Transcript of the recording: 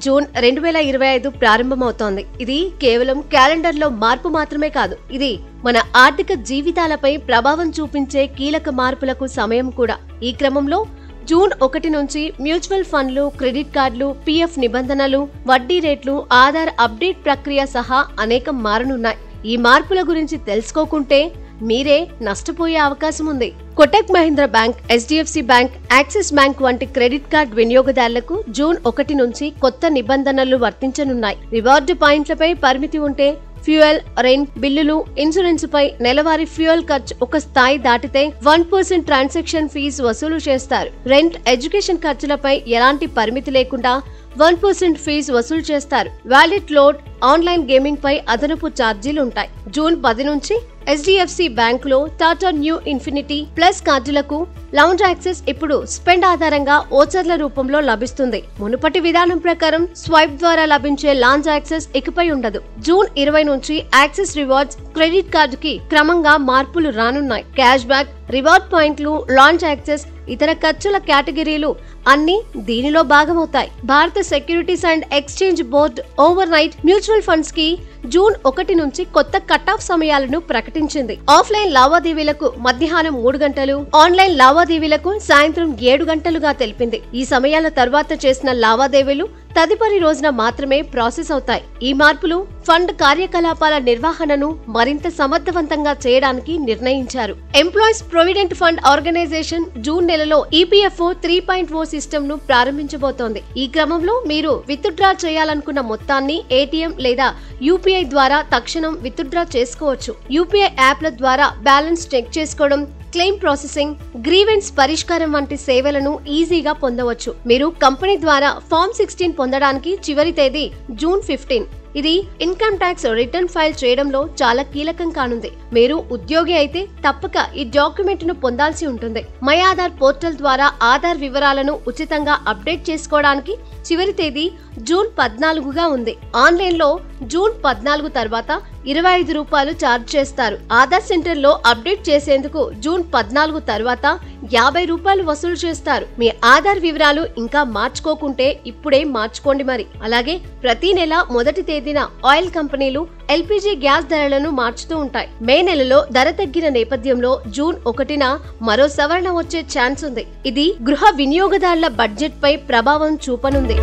June 2025 ప్రారంభమవుతోంది. ఇది కేవలం క్యాలెండర్లో మార్పు మాత్రమే కాదు, ఇది మన ఆర్థిక జీవితాలపై ప్రభావం చూపించే కీలక మార్పులకు సమయం కూడా. ఈ క్రమంలో జూన్ 1 నుంచి మ్యూచువల్ ఫండ్లు, క్రెడిట్ కార్డులు, పీఎఫ్ నిబంధనలు, వడ్డీ రేట్లు, ఆధార్ అప్డేట్ ప్రక్రియ సహా అనేకం మారనున్నాయి. ఈ మార్పుల గురించి తెలుసుకోకుంటే మీరే నష్టపోయే అవకాశం ఉంది. Kotak Mahindra bank, HDFC bank, axis bank వంటి క్రెడిట్ కార్డ్ వినియోగదారులకు జూన్ 1 నుంచి కొత్త నిబంధనలు వర్తించనున్నాయి. రివార్డు పాయింట్లపై పరిమితి ఉంటే, ఫ్యూయల్, రెంట్ బిల్లులు, ఇన్సూరెన్స్ పై నెలవారీ ఫ్యూయల్ ఖర్చు ఒక స్థాయి దాటితే 1% ట్రాన్సాక్షన్ ఫీజు వసూలు చేస్తారు. రెంట్, ఎడ్యుకేషన్ ఖర్చులపై ఎలాంటి పరిమితి లేకుండా 1% ఫీజు వసూలు చేస్తారు. వాలెట్ లోడ్, ఆన్లైన్ గేమింగ్ పై అదనపు ఛార్జీలుంటాయి. జూన్ 10 నుంచి HDFC బ్యాంకులో టాటా న్యూ ఇన్ఫినిటీ ప్లస్ కార్డులకు లౌంజ్ యాక్సెస్ ఇప్పుడు స్పెండ్ ఆధారంగా ఓచర్ల రూపంలో లభిస్తుంది. మునుపటి విధానం ప్రకారం స్వైప్ ద్వారా లభించే లాంజ్ యాక్సెస్ ఇకపై ఉండదు. జూన్ 20 నుంచి యాక్సెస్ రివార్డ్స్ క్రెడిట్ కార్డుకి క్రమంగా మార్పులు రానున్నాయి. క్యాష్ బ్యాక్, రివార్డ్ పాయింట్లు, లాంచ్ యాక్సెస్, ఇతర ఖర్చుల కేటగిరీలు అన్ని దీనిలో భాగమవుతాయి. భారత securities and exchange board over night mutual funds కి జూన్ 1 నుంచి కొత్త కట్ ఆఫ్ సమయాలను ప్రకటించింది. ఆఫ్లైన్ లావాదేవీలకు మధ్యాహ్నం 3 గంటలు, ఆన్లైన్ లావాదేవీలకు సాయంత్రం 7 గంటలుగా తెలిపింది. ఈ సమయాల తర్వాత చేసిన లావాదేవీలు తదుపరి రోజున మాత్రమే ప్రాసెస్ అవుతాయి. ఈ మార్పులు ఫండ్ కార్యకలాపాల నిర్వహణను మరింత సమర్థవంతంగా చేయడానికి నిర్ణయించారు. Employees provident fund organisation June నెలలో EPFO 3.0 సిస్టమ్ ను ప్రారంభించబోతోంది. ఈ క్రమంలో మీరు విత్డ్రా చేయాలనుకున్న మొత్తాన్ని ATM లేదా UPI ద్వారా తక్షణం విత్డ్రా చేసుకోవచ్చు. UPI యాప్ల ద్వారా బ్యాలెన్స్ చెక్ చేసుకోవడం, క్లెయిమ్ ప్రాసెసింగ్, గ్రీవెన్స్ పరిష్కారం వంటి సేవలను ఈజీగా పొందవచ్చు. మీరు కంపెనీ ద్వారా ఫామ్ 16 పొందడానికి చివరి తేదీ జూన్ 15. ఇది ఇన్కమ్ ట్యాక్స్ రిటర్న్ ఫైల్ చేయడంలో చాలా కీలకం కానుంది. మీరు ఉద్యోగి అయితే తప్పక ఈ డాక్యుమెంట్ ను పొందాల్సి ఉంటుంది. మై ఆధార్ పోర్టల్ ద్వారా ఆధార్ వివరాలను ఉచితంగా అప్డేట్ చేసుకోవడానికి చివరి తేదీ జూన్ 14గా ఉంది. ఆన్లైన్ లో జూన్ 14 తర్వాత ₹25 ఛార్జ్ చేస్తారు. ఆధార్ సెంటర్ లో అప్డేట్ చేసేందుకు జూన్ 14 తర్వాత ₹50 వసూలు చేస్తారు. మీ ఆధార్ వివరాలు ఇంకా మార్చుకోకుంటే ఇప్పుడే మార్చుకోండి మరి. అలాగే ప్రతి నెల మొదటి తేదీన ఆయిల్ కంపెనీలు LPG గ్యాస్ ధరలను మార్చుతూ ఉంటాయి. మే నెలలో ధర తగ్గిన నేపథ్యంలో జూన్ 1న మరో సవరణ వచ్చే ఛాన్స్ ఉంది. ఇది గృహ వినియోగదారుల బడ్జెట్ పై ప్రభావం చూపనుంది.